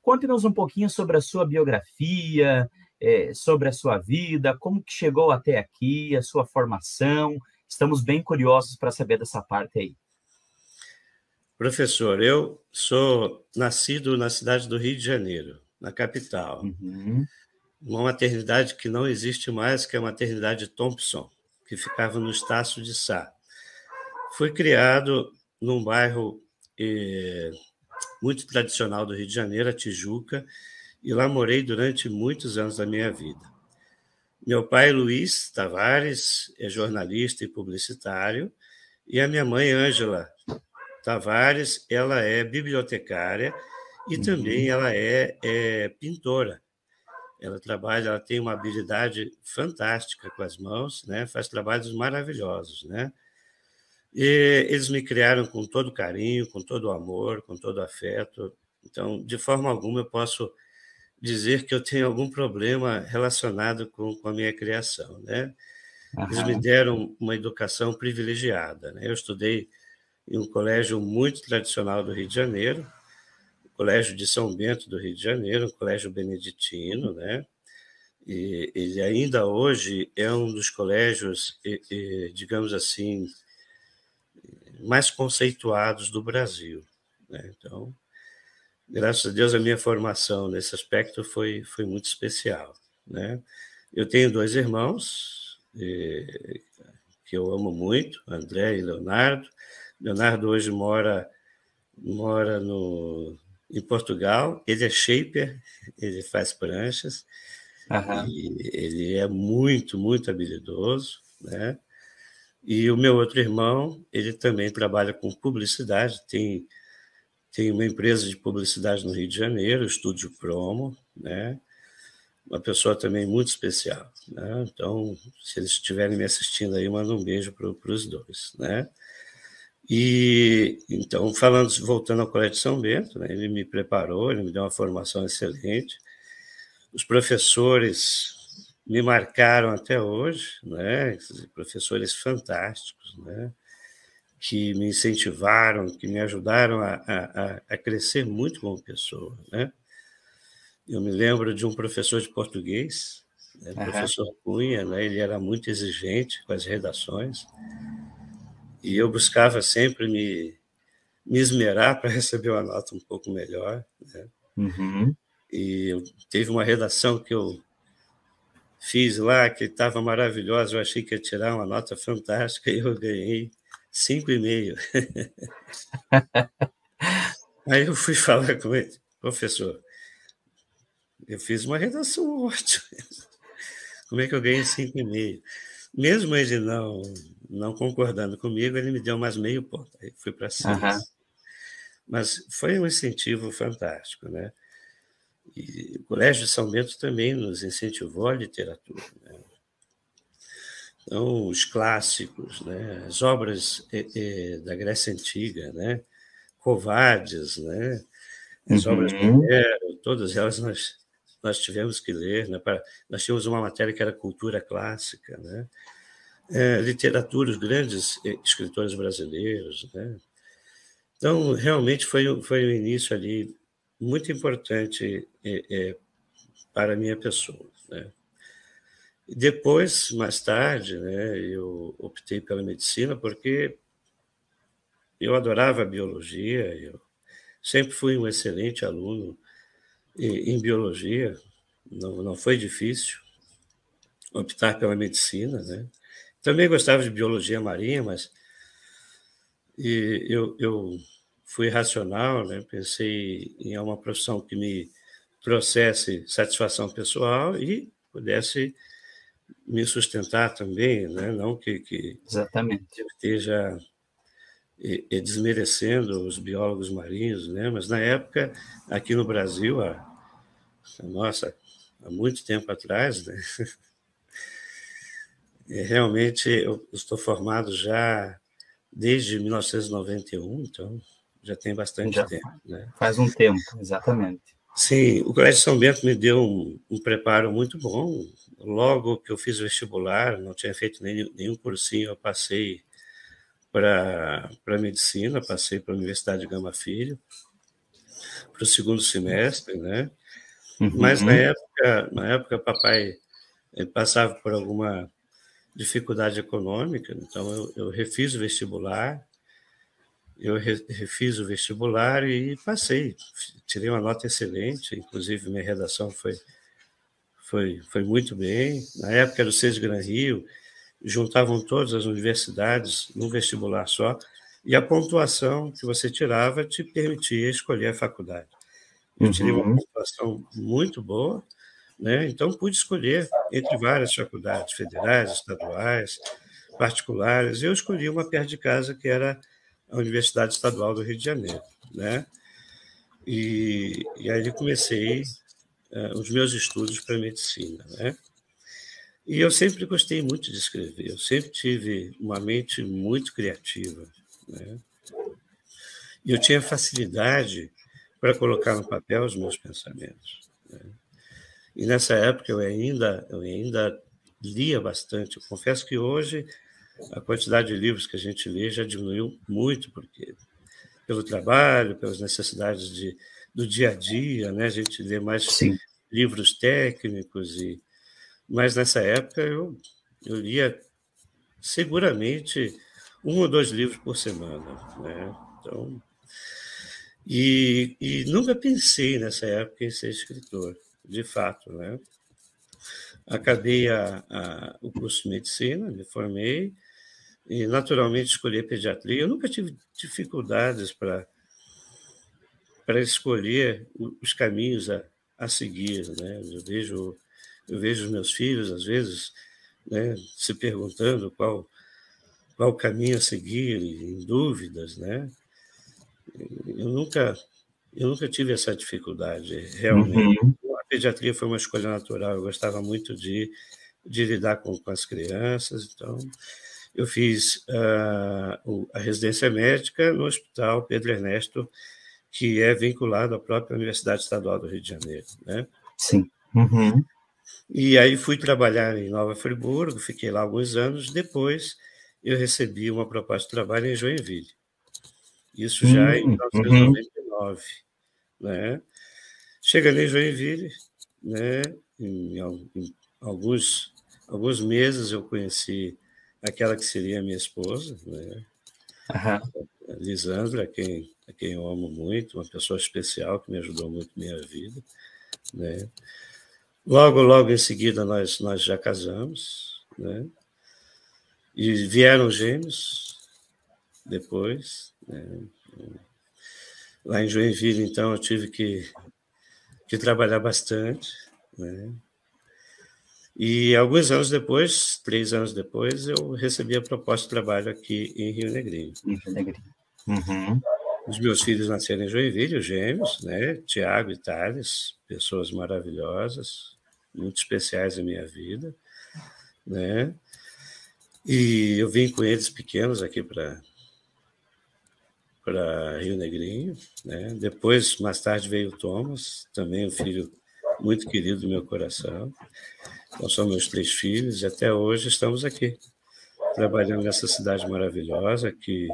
Conte-nos um pouquinho sobre a sua biografia, sobre a sua vida, como que chegou até aqui, a sua formação. Estamos bem curiosos para saber dessa parte aí. Professor, eu sou nascido na cidade do Rio de Janeiro, na capital. Uhum. Uma maternidade que não existe mais, que é a maternidade Thompson, que ficava no Estácio de Sá. Fui criado num bairro muito tradicional do Rio de Janeiro, a Tijuca, e lá morei durante muitos anos da minha vida. Meu pai, Luiz Tavares, é jornalista e publicitário, e a minha mãe, Ângela Tavares, ela é bibliotecária e também ela é pintora. Ela trabalha, ela tem uma habilidade fantástica com as mãos, né? Faz trabalhos maravilhosos, né? E eles me criaram com todo carinho, com todo amor, com todo afeto. Então, de forma alguma, eu posso dizer que eu tenho algum problema relacionado com a minha criação, né? Eles me Aham. deram uma educação privilegiada, né? Eu estudei em um colégio muito tradicional do Rio de Janeiro, o Colégio de São Bento do Rio de Janeiro, um colégio beneditino, né? E ele ainda hoje é um dos colégios, digamos assim, mais conceituados do Brasil, né? Então, graças a Deus, a minha formação nesse aspecto foi muito especial, né? Eu tenho dois irmãos que eu amo muito, André e Leonardo. Leonardo hoje mora em Portugal. Ele é shaper, ele faz pranchas Aham. e ele é muito, muito habilidoso, né? E o meu outro irmão, ele também trabalha com publicidade, tem uma empresa de publicidade no Rio de Janeiro, o Estúdio Promo, né? Uma pessoa também muito especial, né? Então, se eles estiverem me assistindo aí, manda um beijo para os dois, né? E então, voltando ao Colégio de São Bento, né? Ele me preparou, ele me deu uma formação excelente. Os professores me marcaram até hoje, né? Professores fantásticos, né? Que me incentivaram, que me ajudaram a crescer muito como pessoa, né? Eu me lembro de um professor de português, né, Aham. professor Cunha, né, ele era muito exigente com as redações, e eu buscava sempre me esmerar para receber uma nota um pouco melhor, né? Uhum. E teve uma redação que eu fiz lá, que estava maravilhosa, eu achei que ia tirar uma nota fantástica, e eu ganhei 5,5. Aí eu fui falar com ele, professor, eu fiz uma redação ótima, como é que eu ganhei 5,5? Mesmo ele não concordando comigo, ele me deu mais meio ponto, aí fui para Aham. 6. Mas foi um incentivo fantástico, né? E o Colégio de São Bento também nos incentivou a literatura, né? Então, os clássicos, né? As obras da Grécia Antiga, né? Covades, né? As obras de Uhum. Homero, todas elas nós tivemos que ler, né? Nós tínhamos uma matéria que era cultura clássica, né? Literatura, os grandes escritores brasileiros, né? Então, realmente foi um início ali muito importante para a minha pessoa, né? E depois, mais tarde, né, eu optei pela medicina porque eu adorava a biologia, eu sempre fui um excelente aluno em biologia, não foi difícil optar pela medicina, né? Também gostava de biologia marinha, mas eu fui racional, né? Pensei em uma profissão que me trouxesse satisfação pessoal e pudesse me sustentar também, né? Não que Exatamente. eu esteja desmerecendo os biólogos marinhos, né? Mas na época, aqui no Brasil, nossa, há muito tempo atrás, né? Realmente eu estou formado já desde 1991, então já tem bastante Já tempo, né? faz um tempo, exatamente. Sim, o Colégio São Bento me deu um preparo muito bom. Logo que eu fiz o vestibular, não tinha feito nenhum cursinho, eu passei para medicina, passei para a Universidade de Gama Filho. para o segundo semestre, né? Uhum. Mas na época papai passava por alguma dificuldade econômica, então eu refiz o vestibular, refiz o vestibular e passei, tirei uma nota excelente, inclusive minha redação foi muito bem. Na época era o SESI Gran Rio, juntavam todas as universidades num vestibular só, e a pontuação que você tirava te permitia escolher a faculdade. Eu tirei uma pontuação muito boa, né? Então pude escolher entre várias faculdades federais, estaduais, particulares. Eu escolhi uma perto de casa, que era a Universidade Estadual do Rio de Janeiro, né? E aí eu comecei os meus estudos para medicina, né? E eu sempre gostei muito de escrever, eu sempre tive uma mente muito criativa, né? E eu tinha facilidade para colocar no papel os meus pensamentos, né? E nessa época eu ainda lia bastante. Eu confesso que hoje a quantidade de livros que a gente lê já diminuiu muito, porque pelo trabalho, pelas necessidades do dia a dia, né? A gente lê mais Sim. livros técnicos, mas nessa época eu lia seguramente 1 ou 2 livros por semana, né? Então, e nunca pensei nessa época em ser escritor, de fato, né? Acabei o curso de medicina, me formei e naturalmente escolhi pediatria. Eu nunca tive dificuldades para escolher os caminhos a seguir, né? Eu vejo os meus filhos às vezes, né, se perguntando qual caminho a seguir, em dúvidas, né? Eu nunca tive essa dificuldade, realmente. A pediatria foi uma escolha natural, eu gostava muito de lidar com as crianças, então eu fiz a residência médica no Hospital Pedro Ernesto, que é vinculado à própria Universidade Estadual do Rio de Janeiro, né? Sim. E aí fui trabalhar em Nova Friburgo, fiquei lá alguns anos, depois eu recebi uma proposta de trabalho em Joinville. Isso já em 1999, né? Chegando em Joinville, né? Em alguns meses eu conheci aquela que seria a minha esposa, né? A Lisandra, a quem eu amo muito, uma pessoa especial que me ajudou muito na minha vida, né? Logo em seguida nós já casamos, né? E vieram gêmeos depois, né? Lá em Joinville, então, eu tive que trabalhar bastante, né? E alguns anos depois, 3 anos depois, eu recebi a proposta de trabalho aqui em Rio Negrinho. Os meus filhos nasceram em Joinville, os gêmeos, né? Tiago e Thales, pessoas maravilhosas, muito especiais em minha vida, né? E eu vim com eles pequenos aqui para Rio Negrinho, né? Depois, mais tarde, veio o Thomas, também um filho muito querido do meu coração. Então, são meus 3 filhos e até hoje estamos aqui, trabalhando nessa cidade maravilhosa que